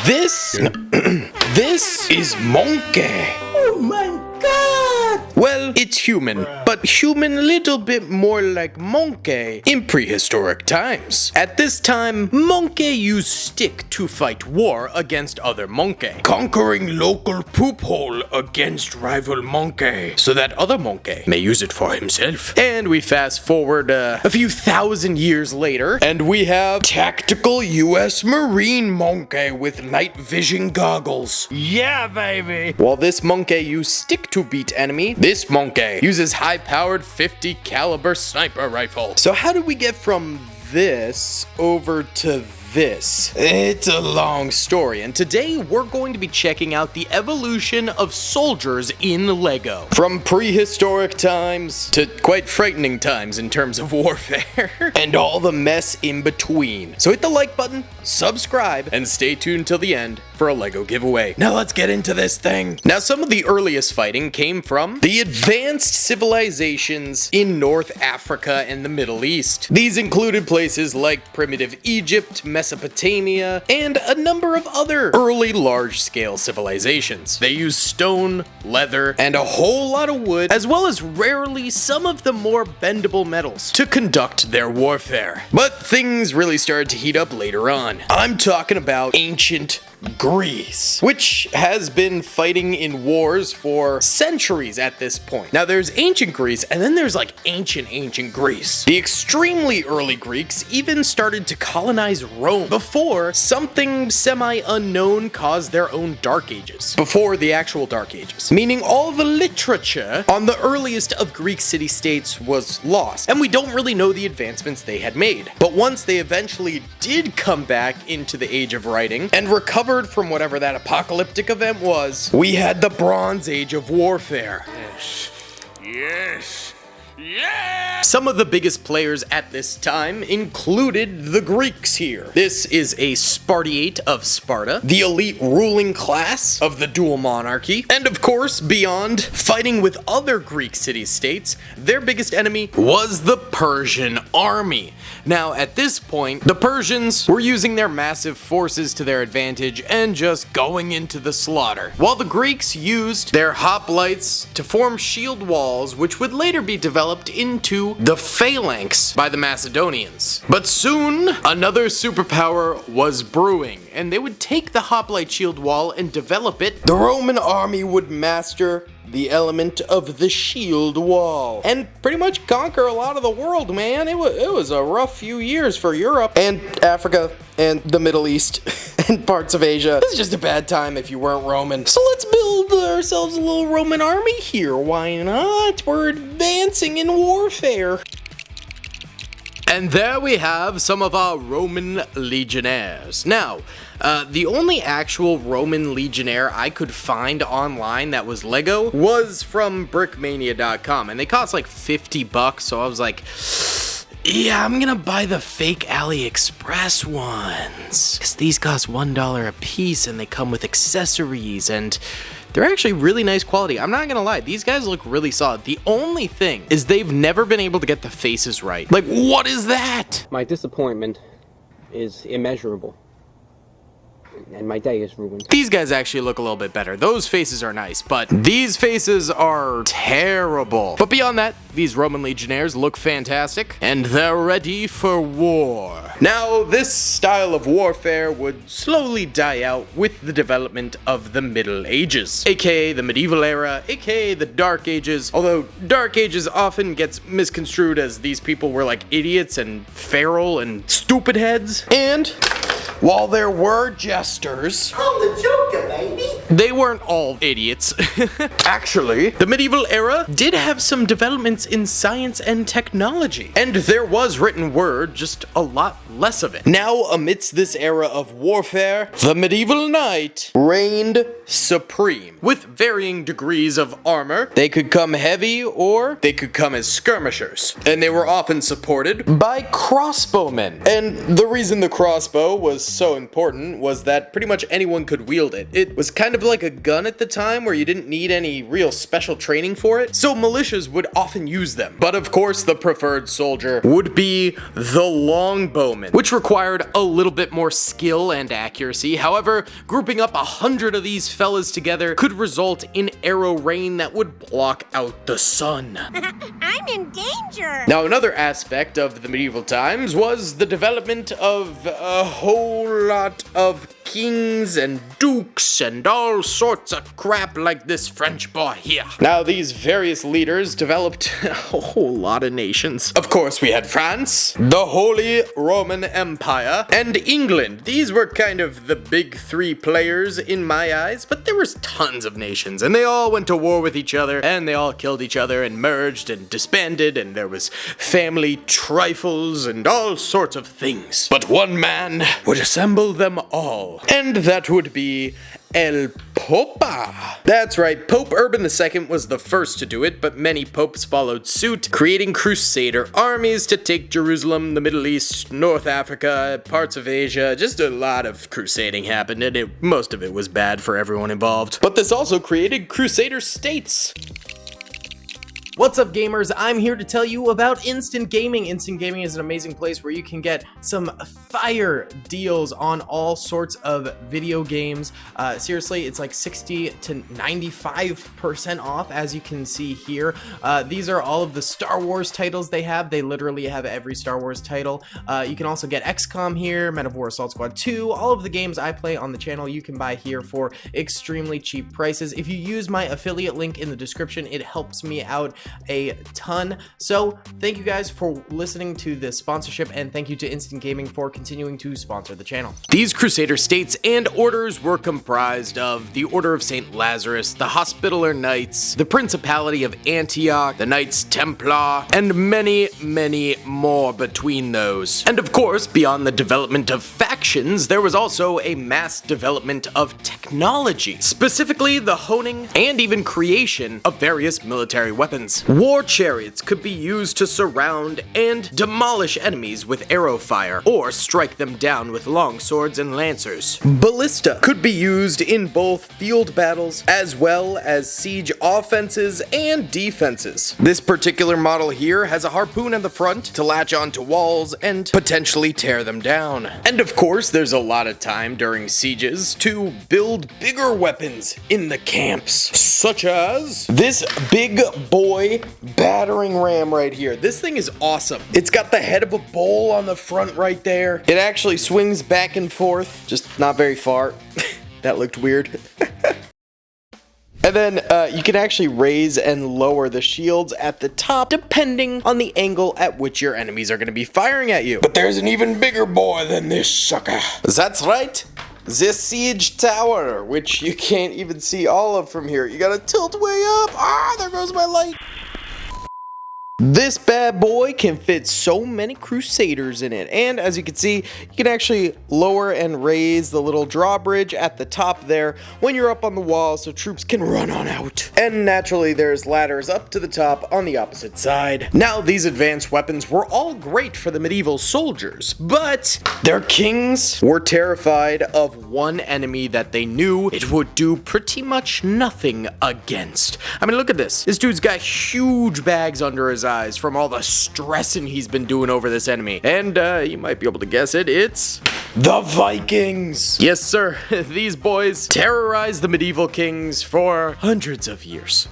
This is monkey. Oh my god! Well, it's human, but human a little bit more like monkey in prehistoric times. At this time, monkey used stick to fight war against other monkey, conquering local poop hole against rival monkey, so that other monkey may use it for himself. And we fast forward a few thousand years later, and we have tactical US Marine monkey with night vision goggles. Yeah, baby! While this monkey used stick to beat enemy, this monkey uses high-powered 50 caliber sniper rifle. So how did we get from this over to this? It's a long story, and today we're going to be checking out the evolution of soldiers in LEGO. From prehistoric times to quite frightening times in terms of warfare, and all the mess in between. So hit the like button, subscribe, and stay tuned till the end for a LEGO giveaway. Now let's get into this thing. Now some of the earliest fighting came from the advanced civilizations in North Africa and the Middle East. These included places like primitive Egypt, Mesopotamia, and a number of other early large-scale civilizations. They used stone, leather, and a whole lot of wood, as well as rarely some of the more bendable metals to conduct their warfare. But things really started to heat up later on. I'm talking about ancient Greece, which has been fighting in wars for centuries at this point. Now there's ancient Greece, and then there's like ancient Greece. The extremely early Greeks even started to colonize Rome before something semi-unknown caused their own Dark Ages. Before the actual Dark Ages. Meaning all the literature on the earliest of Greek city-states was lost, and we don't really know the advancements they had made. But once they eventually did come back into the age of writing and recover from whatever that apocalyptic event was, we had the Bronze Age of warfare. Yes! Some of the biggest players at this time included the Greeks here. This is a Spartiate of Sparta, the elite ruling class of the dual monarchy, and of course, beyond fighting with other Greek city-states, their biggest enemy was the Persian army. Now, at this point, the Persians were using their massive forces to their advantage and just going into the slaughter, while the Greeks used their hoplites to form shield walls, which would later be developed into the phalanx by the Macedonians. But soon, another superpower was brewing, and they would take the hoplite shield wall and develop it. The Roman army would master the element of the shield wall and pretty much conquer a lot of the world, man. It was a rough few years for Europe and Africa and the Middle East and parts of Asia. This is just a bad time if you weren't Roman. So let's build ourselves a little Roman army here. Why not? We're advancing in warfare. And there we have some of our Roman legionnaires. Now, the only actual Roman legionnaire I could find online that was LEGO was from brickmania.com, and they cost like $50, so I was like, yeah, I'm gonna buy the fake AliExpress ones, because these cost $1 a piece, and they come with accessories, and they're actually really nice quality. I'm not gonna lie, these guys look really solid. The only thing is they've never been able to get the faces right. Like, what is that? My disappointment is immeasurable, and my day is ruined. These guys actually look a little bit better. Those faces are nice, but these faces are terrible. But beyond that, these Roman legionnaires look fantastic, and they're ready for war. Now, this style of warfare would slowly die out with the development of the Middle Ages, aka the medieval era, aka the Dark Ages, although Dark Ages often gets misconstrued as these people were like idiots and feral and stupid heads. And while there were jesters, I'm the Joker, baby! they weren't all idiots. Actually, the medieval era did have some developments in science and technology, and there was written word, just a lot less of it. Now, amidst this era of warfare, the medieval knight reigned supreme, with varying degrees of armor. They could come heavy, or they could come as skirmishers, and they were often supported by crossbowmen. And the reason the crossbow was so important was that pretty much anyone could wield it. It was kind kind of like a gun at the time where you didn't need any real special training for it, so militias would often use them. But of course, the preferred soldier would be the longbowman, which required a little bit more skill and accuracy. However, grouping up 100 of these fellas together could result in arrow rain that would block out the sun. I'm in danger! Now, another aspect of the medieval times was the development of a whole lot of kings and dukes and all sorts of crap like this French boy here. Now, these various leaders developed a whole lot of nations. Of course, we had France, the Holy Roman Empire, and England. These were kind of the big three players in my eyes, but there was tons of nations, and they all went to war with each other, and they all killed each other and merged and disbanded, and there was family trifles and all sorts of things. But one man would assemble them all, and that would be El Popa. That's right, Pope Urban II was the first to do it, but many popes followed suit, creating crusader armies to take Jerusalem, the Middle East, North Africa, parts of Asia. Just a lot of crusading happened, and most of it was bad for everyone involved. But this also created crusader states. What's up, gamers? I'm here to tell you about Instant Gaming. Instant Gaming is an amazing place where you can get some fire deals on all sorts of video games. Seriously, it's like 60 to 95% off, as you can see here. These are all of the Star Wars titles they have. They literally have every Star Wars title. You can also get XCOM here, Men of War Assault Squad 2. All of the games I play on the channel you can buy here for extremely cheap prices. If you use my affiliate link in the description, it helps me out a ton. So thank you guys for listening to this sponsorship, and thank you to Instant Gaming for continuing to sponsor the channel. These Crusader states and orders were comprised of the Order of St. Lazarus, the Hospitaller Knights, the Principality of Antioch, the Knights Templar, and many, many more between those. And of course, beyond the development of factions, there was also a mass development of technology, specifically the honing and even creation of various military weapons. War chariots could be used to surround and demolish enemies with arrow fire, or strike them down with long swords and lancers. Ballista could be used in both field battles as well as siege offenses and defenses. This particular model here has a harpoon in the front to latch onto walls and potentially tear them down. And of course, there's a lot of time during sieges to build bigger weapons in the camps, such as this big boy battering ram right here. This thing is awesome. It's got the head of a bull on the front right there. It actually swings back and forth, just not very far. That looked weird. And then you can actually raise and lower the shields at the top depending on the angle at which your enemies are going to be firing at you. But there's an even bigger boy than this sucker. That's right. This siege tower, which you can't even see all of from here. You gotta tilt way up. Ah, there goes my light. This bad boy can fit so many crusaders in it, and as you can see, you can actually lower and raise the little drawbridge at the top there when you're up on the wall so troops can run on out. And naturally, there's ladders up to the top on the opposite side. Now, these advanced weapons were all great for the medieval soldiers, but their kings were terrified of one enemy that they knew it would do pretty much nothing against. I mean, look at this. This dude's got huge bags under his eyes from all the stressing he's been doing over this enemy. And you might be able to guess it, it's the Vikings. Yes, sir. These boys terrorized the medieval kings for hundreds of years.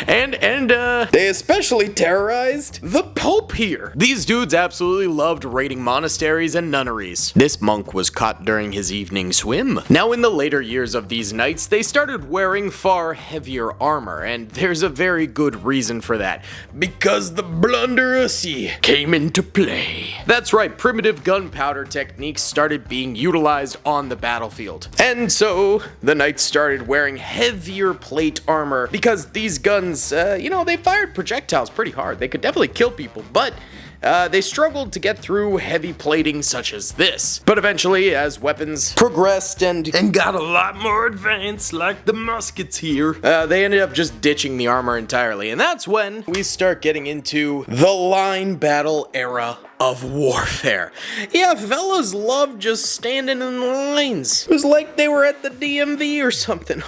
And they especially terrorized the Pope here. These dudes absolutely loved raiding monasteries and nunneries. This monk was caught during his evening swim. Now, in the later years of these knights, they started wearing far heavier armor, and there's a very good reason for that. Because the blunderussy came into play. That's right, primitive gunpowder techniques started being utilized on the battlefield. And so, the knights started wearing heavier plate armor because these guns, they fired projectiles pretty hard. They could definitely kill people, but they struggled to get through heavy plating such as this. But eventually, as weapons progressed and got a lot more advanced, like the muskets here, they ended up just ditching the armor entirely. And that's when we start getting into the line battle era of warfare. Yeah, fellas love just standing in lines. It was like they were at the DMV or something.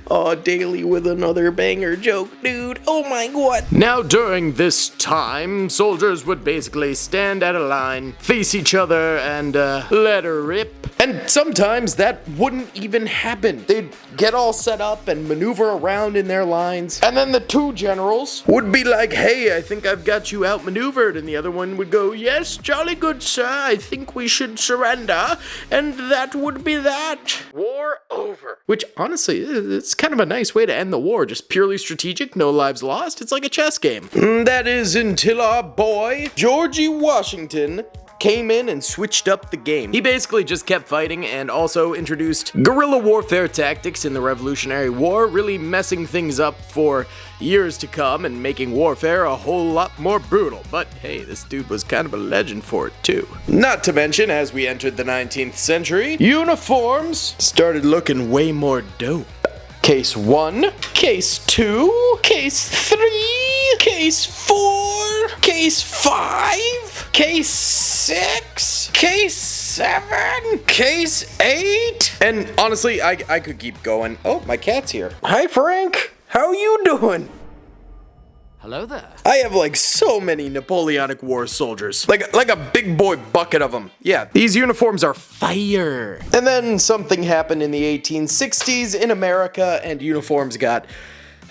Oh, Daley with another banger joke, dude. Oh my god. Now, during this time, soldiers would basically stand at a line, face each other, and let her rip. And sometimes that wouldn't even happen. They'd get all set up and maneuver around in their lines. And then the two generals would be like, hey, I think I've got you outmaneuvered. And the other one would go, yes, jolly good, sir. I think we should surrender. And that would be that. War over. Which, honestly, it's kind of a nice way to end the war. Just purely strategic, no lives lost. It's like a chess game. That is until our boy, Georgie Washington, came in and switched up the game. He basically just kept fighting and also introduced guerrilla warfare tactics in the Revolutionary War, really messing things up for years to come and making warfare a whole lot more brutal. But hey, this dude was kind of a legend for it too. Not to mention, as we entered the 19th century, uniforms started looking way more dope. Case 1, Case 2, Case 3, Case 4, Case 5, Case 6, Case 7, Case 8, and honestly, I could keep going. Oh, my cat's here. Hi, Frank. How you doing? Hello there. I have like so many Napoleonic War soldiers. Like a big boy bucket of them. Yeah, these uniforms are fire. And then something happened in the 1860s in America and uniforms got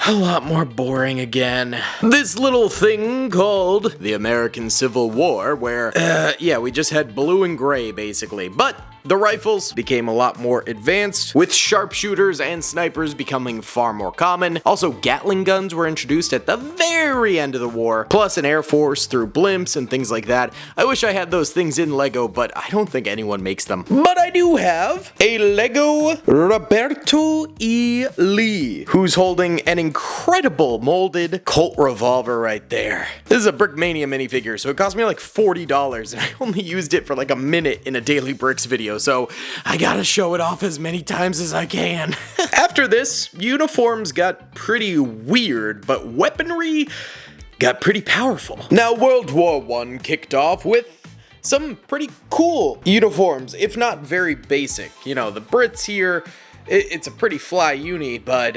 a lot more boring again. This little thing called the American Civil War where, yeah, we just had blue and gray basically. But the rifles became a lot more advanced, with sharpshooters and snipers becoming far more common. Also, Gatling guns were introduced at the very end of the war, plus an air force through blimps and things like that. I wish I had those things in Lego, but I don't think anyone makes them. But I do have a Lego Roberto E. Lee, who's holding an incredible molded Colt revolver right there. This is a Brickmania minifigure, so it cost me like $40, and I only used it for like a minute in a DaleyBricks video, so I gotta show it off as many times as I can. After this, uniforms got pretty weird, but weaponry got pretty powerful. Now, World War I kicked off with some pretty cool uniforms, if not very basic. You know, the Brits here, it's a pretty fly uni, but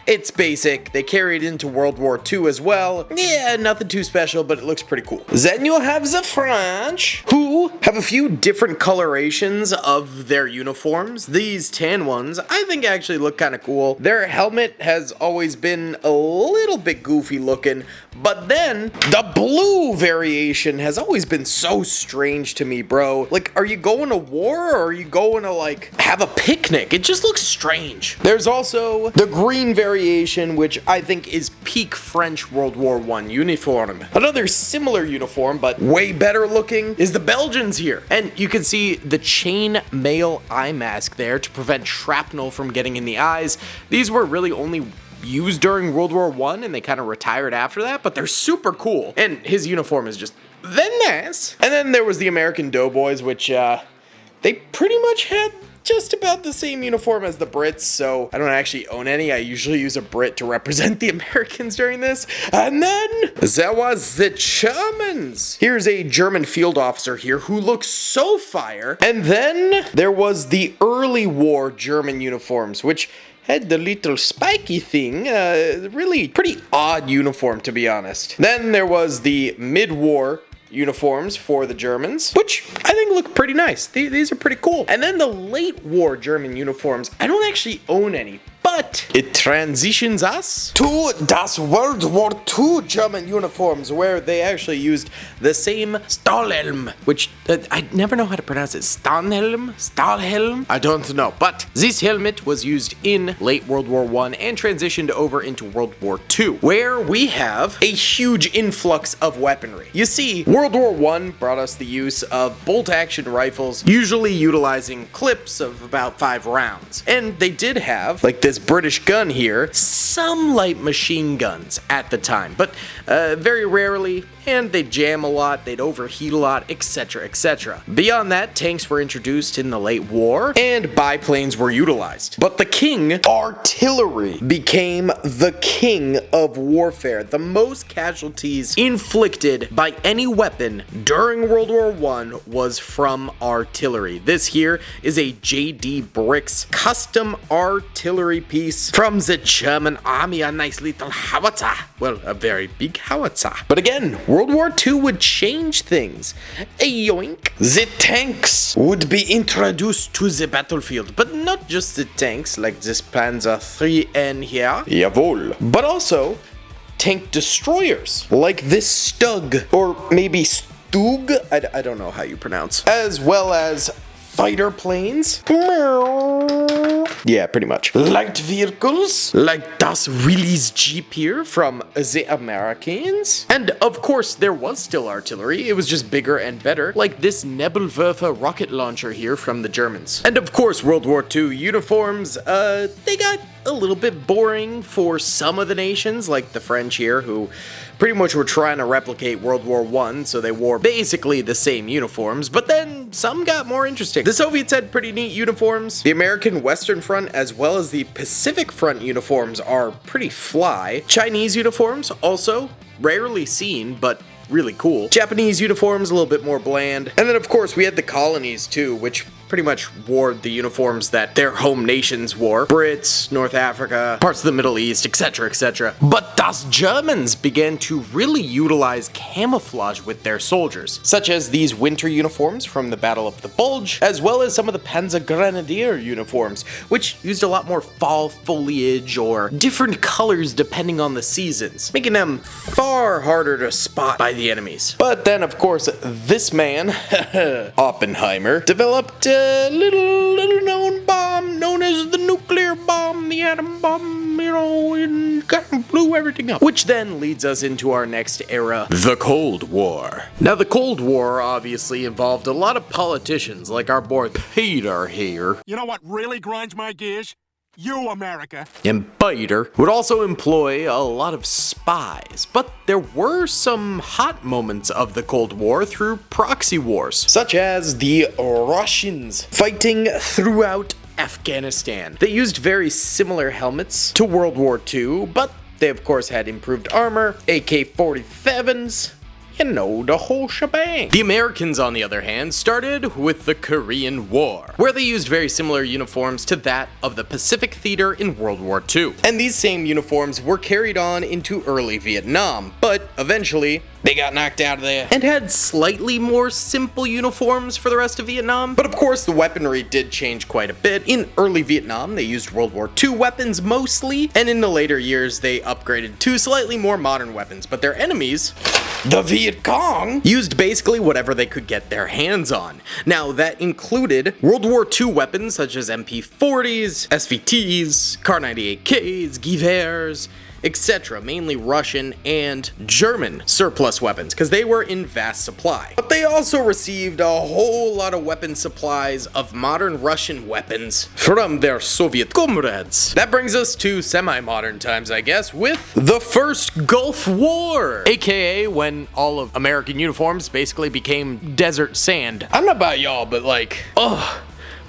it's basic. They carried into World War II as well. Yeah, nothing too special, but it looks pretty cool. Then you have the French, who have a few different colorations of their uniforms. These tan ones, I think actually look kind of cool. Their helmet has always been a little bit goofy looking, but then the blue variation has always been so strange to me, bro. Like, are you going to war or are you going to like have a picnic? It just looks strange. There's also the green variation, which I think is peak French World War I uniform. Another similar uniform, but way better looking, is the Belgians here. And you can see the chain mail eye mask there to prevent shrapnel from getting in the eyes. These were really only used during World War I, and they kind of retired after that, but they're super cool. And his uniform is just then nice. And then there was the American Doughboys, which they pretty much had just about the same uniform as the Brits, so I don't actually own any. I usually use a Brit to represent the Americans during this. And then there was the Germans. Here's a German field officer here who looks so fire. And then there was the early war German uniforms, which had the little spiky thing, really pretty odd uniform to be honest. Then there was the mid-war uniforms for the Germans, which I think look pretty nice. These are pretty cool. And then the late war German uniforms, I don't actually own any, but it transitions us to das World War II German uniforms, where they actually used the same Stahlhelm, which I never know how to pronounce it. Stahlhelm? I don't know. But this helmet was used in late World War I and transitioned over into World War II, where we have a huge influx of weaponry. You see, World War I brought us the use of bolt-action rifles, usually utilizing clips of about 5 rounds. And they did have, like this British gun here, some light machine guns at the time, but very rarely, and they'd jam a lot, they'd overheat a lot, etc, etc. Beyond that, tanks were introduced in the late war, and biplanes were utilized. But the king, artillery, became the king of warfare. The most casualties inflicted by any weapon during World War I was from artillery. This here is a DaleyBricks custom artillery piece from the German army, a nice little howitzer. Well, a very big howitzer. But again, World War II would change things. Yoink. The tanks would be introduced to the battlefield, but not just the tanks like this Panzer IIIN here. Jawohl. But also tank destroyers like this Stug, or maybe Stug, I don't know how you pronounce, as well as fighter planes. Yeah, pretty much. Light vehicles, like Das Willys Jeep here from the Americans. And of course, there was still artillery. It was just bigger and better, like this Nebelwerfer rocket launcher here from the Germans. And of course, World War II uniforms, they got a little bit boring for some of the nations, like the French here, who pretty much were trying to replicate World War I, so they wore basically the same uniforms, but then some got more interesting. The Soviets had pretty neat uniforms. The American Western Front as well as the Pacific Front uniforms are pretty fly. Chinese uniforms also rarely seen, but really cool. Japanese uniforms a little bit more bland. And then of course we had the colonies too, which pretty much wore the uniforms that their home nations wore. Brits, North Africa, parts of the Middle East, etc, etc. But Das Germans began to really utilize camouflage with their soldiers, such as these winter uniforms from the Battle of the Bulge, as well as some of the Panzer Grenadier uniforms, which used a lot more fall foliage or different colors depending on the seasons, making them far harder to spot by the enemies. But then of course this man, Oppenheimer, developed a little known bomb known as the nuclear bomb, the atom bomb, you know, and kind of blew everything up. Which then leads us into our next era, the Cold War. Now the Cold War obviously involved a lot of politicians like our boy Peter here. You know what really grinds my gears? You, America. And Peter would also employ a lot of spies, but there were some hot moments of the Cold War through proxy wars, such as the Russians fighting throughout Afghanistan. They used very similar helmets to World War II, but they of course had improved armor, AK-47s, you know, the whole shebang. The Americans, on the other hand, started with the Korean War, where they used very similar uniforms to that of the Pacific Theater in World War II. And these same uniforms were carried on into early Vietnam, but eventually they got knocked out of there and had slightly more simple uniforms for the rest of Vietnam. But of course, the weaponry did change quite a bit. In early Vietnam, they used World War II weapons mostly, and in the later years, they upgraded to slightly more modern weapons. But their enemies, the Viet Cong, used basically whatever they could get their hands on. Now, that included World War II weapons such as MP40s, SVTs, Kar-98Ks, Gevers, etc., mainly Russian and German surplus weapons, because they were in vast supply. But they also received a whole lot of weapon supplies of modern Russian weapons from their Soviet comrades. That brings us to semi-modern times, I guess, with the first Gulf War, aka when all of American uniforms basically became desert sand. I don't know about y'all, but like,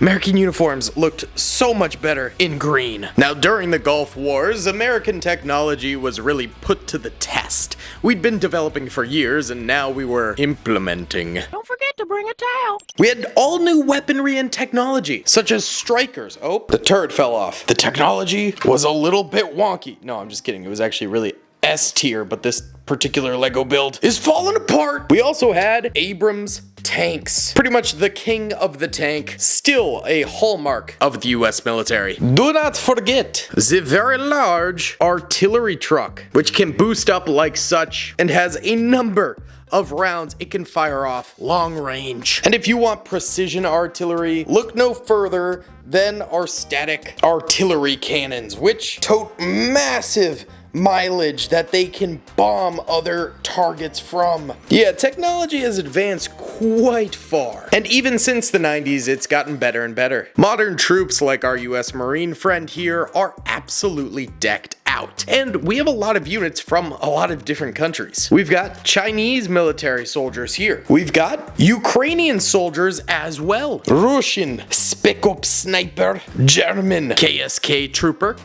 American uniforms looked so much better in green. Now, during the Gulf Wars, American technology was really put to the test. We'd been developing for years, and now we were implementing. Don't forget to bring a towel. We had all new weaponry and technology, such as strikers. Oh, the turret fell off. The technology was a little bit wonky. No, I'm just kidding. It was actually really S tier, but this particular Lego build is falling apart. We also had Abrams tanks. Pretty much the king of the tank, still a hallmark of the US military. Do not forget the very large artillery truck, which can boost up like such and has a number of rounds it can fire off long range. And if you want precision artillery, look no further than our static artillery cannons, which tote massive mileage that they can bomb other targets from. Yeah, technology has advanced quite far. And even since the 90s, it's gotten better and better. Modern troops like our US Marine friend here are absolutely decked out. out. And we have a lot of units from a lot of different countries. We've got Chinese military soldiers here. We've got Ukrainian soldiers as well. Russian Spec-Op sniper, German KSK trooper,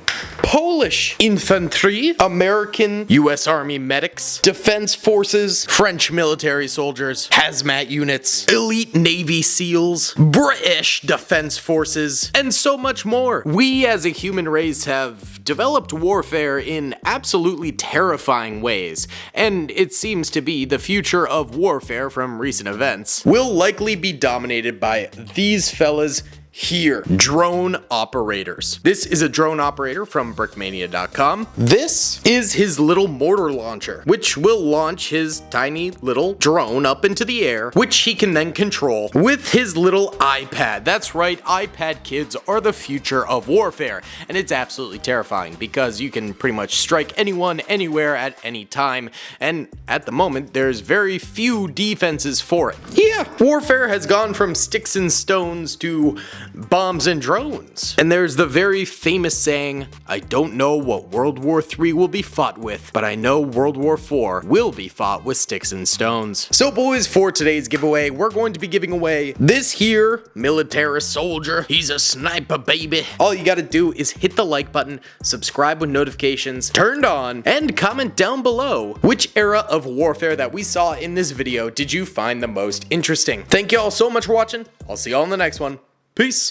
Polish infantry, American US Army medics, Defense Forces, French military soldiers, hazmat units, elite Navy SEALs, British Defense Forces, and so much more. We as a human race have developed warfare in absolutely terrifying ways, and it seems to be the future of warfare from recent events will likely be dominated by these fellas here, drone operators. This is a drone operator from brickmania.com. This is his little mortar launcher, which will launch his tiny little drone up into the air, which he can then control with his little iPad. That's right, iPad kids are the future of warfare, and it's absolutely terrifying because you can pretty much strike anyone, anywhere, at any time, and at the moment, there's very few defenses for it. Yeah, warfare has gone from sticks and stones to bombs and drones. And there's the very famous saying, I don't know what World War III will be fought with, but I know World War IV will be fought with sticks and stones. So boys, for today's giveaway, we're going to be giving away this here military soldier. He's a sniper, baby. All you gotta do is hit the like button, subscribe with notifications turned on, and comment down below which era of warfare that we saw in this video did you find the most interesting. Thank you all so much for watching. I'll see y'all in the next one. Peace.